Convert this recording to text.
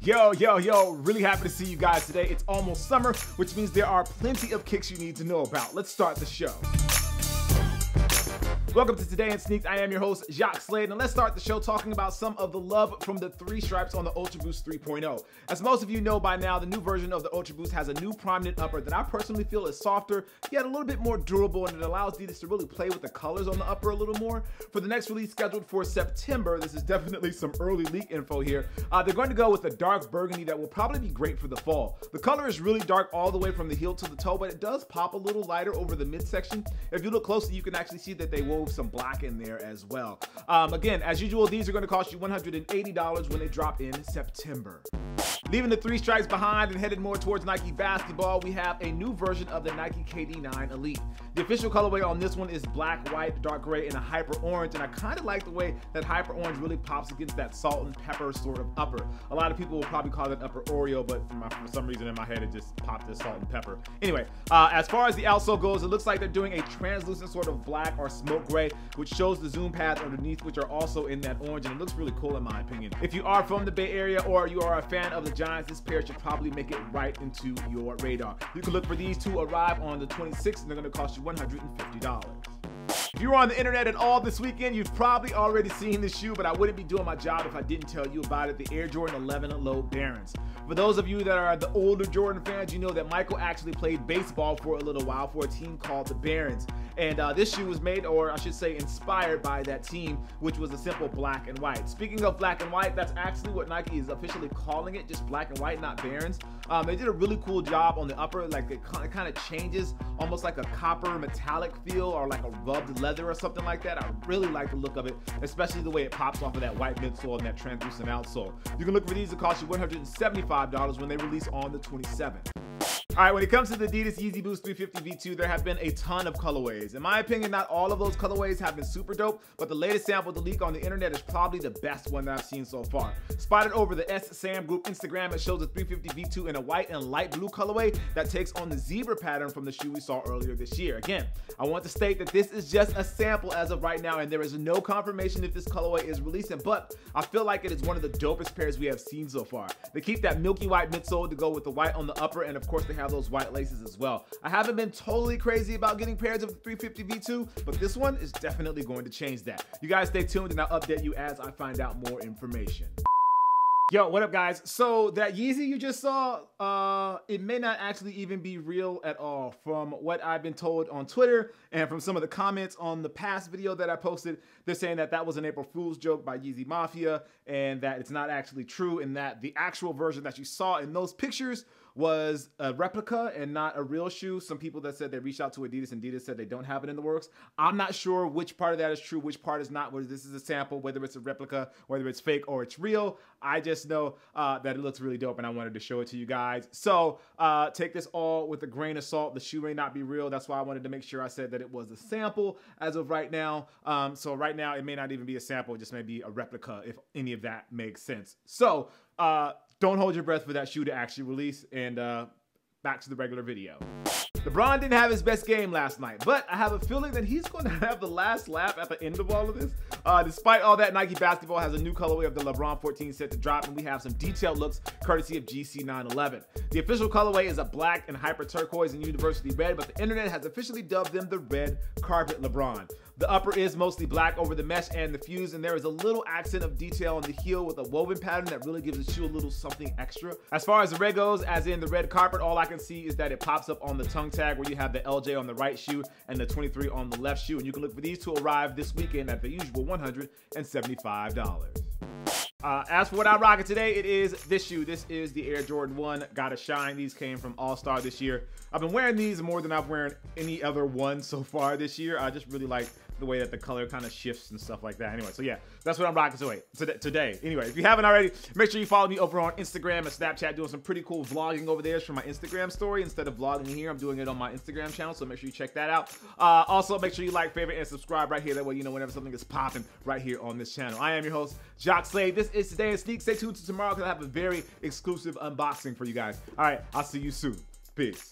Yo, really happy to see you guys today. It's almost summer, which means there are plenty of kicks you need to know about. Let's start the show. Welcome to Today in Sneaks. I am your host, Jacques Slade, and let's start the show talking about some of the love from the 3 stripes on the ULTRABOOST 3.0. As most of you know by now, the new version of the ULTRABOOST has a new prominent upper that I personally feel is softer, yet a little bit more durable, and it allows adidas to really play with the colors on the upper a little more. For the next release scheduled for September, this is definitely some early leak info here. They're going to go with a dark burgundy that will probably be great for the fall. The color is really dark all the way from the heel to the toe, but it does pop a little lighter over the midsection. If you look closely, you can actually see that they wove some black in there as well. Again, as usual, these are going to cost you $180 when they drop in September. Leaving the 3 stripes behind and headed more towards Nike basketball, we have a new version of the Nike KD9 Elite. The official colorway on this one is black, white, dark gray, and a hyper orange, and I kind of like the way that hyper orange really pops against that salt and pepper sort of upper. A lot of people will probably call it upper Oreo, but for some reason in my head it just popped as salt and pepper. Anyway, as far as the outsole goes, it looks like they're doing a translucent sort of black or smoke gray, which shows the zoom pads underneath, which are also in that orange, and it looks really cool in my opinion. If you are from the Bay Area or you are a fan of the Giants, this pair should probably make it right into your radar. You can look for these to arrive on the 26th, and they're going to cost you $150. If you were on the internet at all this weekend, you've probably already seen this shoe, but I wouldn't be doing my job if I didn't tell you about it, the Air Jordan 11 Low Barons. For those of you that are the older Jordan fans, you know that Michael actually played baseball for a little while for a team called the Barons. And this shoe was made, or I should say inspired by that team, which was a simple black and white. Speaking of black and white, that's actually what Nike is officially calling it, just black and white, not Barons. They did a really cool job on the upper, like it kind of changes almost like a copper metallic feel or like a rubbed leather or something like that. I really like the look of it, especially the way it pops off of that white midsole and that translucent outsole. You can look for these to cost you $175 when they release on the 27th. All right, when it comes to the adidas Yeezy Boost 350 V2, there have been a ton of colorways. In my opinion, not all of those colorways have been super dope, but the latest sample, the leak on the internet, is probably the best one that I've seen so far. Spotted over the S Sam Group Instagram, it shows a 350 V2 in a white and light blue colorway that takes on the zebra pattern from the shoe we saw earlier this year. Again, I want to state that this is just a sample as of right now, and there is no confirmation if this colorway is releasing, but I feel like it is one of the dopest pairs we have seen so far. They keep that milky white midsole to go with the white on the upper, and of course they have those white laces as well. I haven't been totally crazy about getting pairs of the 350 V2, but this one is definitely going to change that. You guys stay tuned and I'll update you as I find out more information. Yo, what up guys? So that Yeezy you just saw, it may not actually even be real at all. From what I've been told on Twitter and from some of the comments on the past video that I posted, they're saying that that was an April Fool's joke by Yeezy Mafia and that it's not actually true, and that the actual version that you saw in those pictures was a replica and not a real shoe. Some people that said they reached out to adidas and adidas said they don't have it in the works. I'm not sure which part of that is true, which part is not, whether this is a sample, whether it's a replica, whether it's fake or it's real. I just know that it looks really dope and I wanted to show it to you guys. So take this all with a grain of salt. The shoe may not be real. That's why I wanted to make sure I said that it was a sample as of right now. So right now it may not even be a sample, it just may be a replica, if any of that makes sense. So don't hold your breath for that shoe to actually release, and back to the regular video. LeBron didn't have his best game last night, but I have a feeling that he's going to have the last laugh at the end of all of this. Despite all that, Nike basketball has a new colorway of the LeBron 14 set to drop, and we have some detailed looks courtesy of GC911. The official colorway is a black and hyper turquoise and university red, but the internet has officially dubbed them the red carpet LeBron. The upper is mostly black over the mesh and the fuse, and there is a little accent of detail on the heel with a woven pattern that really gives the shoe a little something extra. As far as the red goes, as in the red carpet, all I can see is that it pops up on the tongue tag where you have the LJ on the right shoe and the 23 on the left shoe, and you can look for these to arrive this weekend at the usual $175. As for what I'm rocking today, it is this shoe. This is the Air Jordan 1. Gotta shine. These came from All-Star this year. I've been wearing these more than I've worn any other one so far this year. I just really like the way that the color kind of shifts and stuff like that. Anyway, so yeah, that's what I'm rocking today. Anyway, if you haven't already, make sure you follow me over on Instagram and Snapchat, doing some pretty cool vlogging over there from my Instagram story. Instead of vlogging here, I'm doing it on my Instagram channel, so make sure you check that out. Also, make sure you like, favorite, and subscribe right here. That way you know whenever something is popping right here on this channel. I am your host, Jacques Slade. This is Today in Sneaks. Stay tuned to tomorrow because I have a very exclusive unboxing for you guys. All right, I'll see you soon. Peace.